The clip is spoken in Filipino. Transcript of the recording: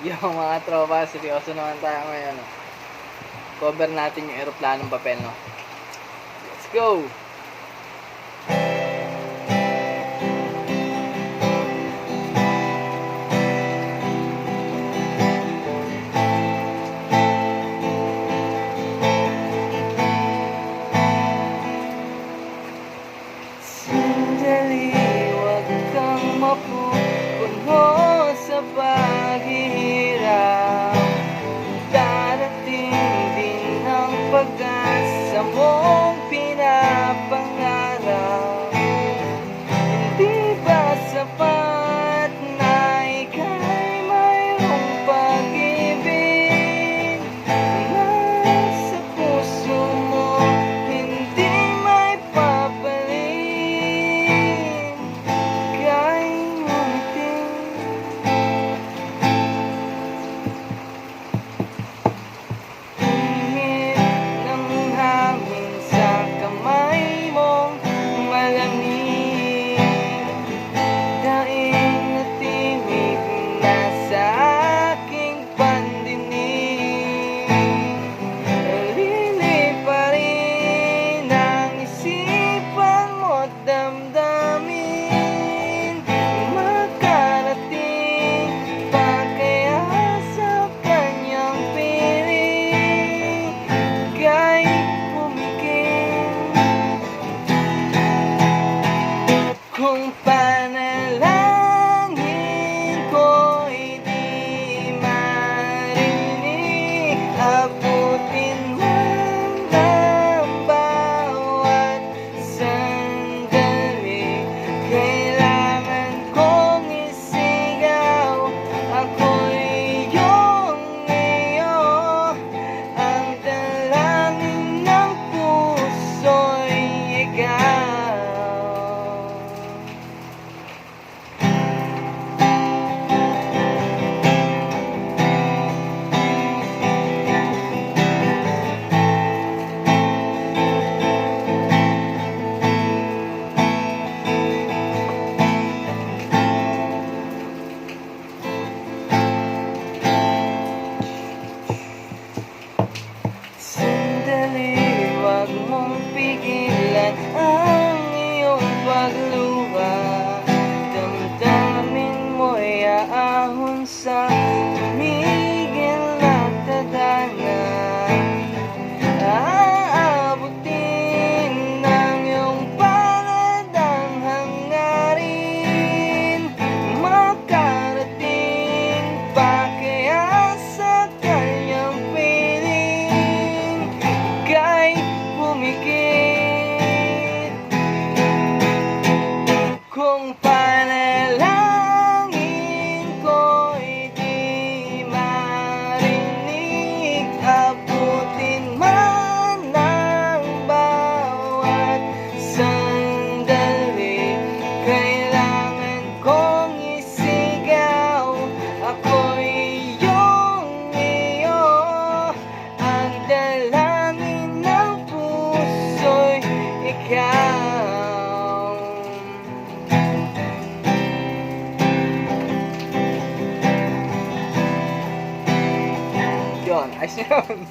Yung mga tropa, seryoso naman tayo ngayon. No? Cover natin yung eroplanong papel, no? Let's go! Sandali, wag kang mapupuno sa paghihirap. Darating din ang pag-asa mong pinapangarap. Hindi ba sapat na ika'y mayroong pag-ibig na sa puso mo hindi may papalit? Kahit munting init ng hangin sa kamay mong malamig, daing na tinig na sa aking pandinig. Nalilip pa rin ang isipan mo't damdamin. Makarating pa kaya sa kanyang piling, kahit pumigil. Kung panalangin ko'y di marinig, abutin man ang bawat sandali. Kailangan kong isigaw, ako'y iyong iyo. Ang dalangin ng puso'y ikaw. Sandali, wag mong pigilan ang iyong pagluha. Damdamin mo'y aahon sa tumigil na tadhana. Aabutin ng iyong palad ang hangarin. Makarating pa kaya sa kanyang piling, kahit pumikit. Kung panalangin ko'y di marinig, abutin man ang bawat sandali. Kailangan kong isigaw, ako'y iyong iyo. Ang dalangin ng puso'y ikaw. Yun, ayos yun.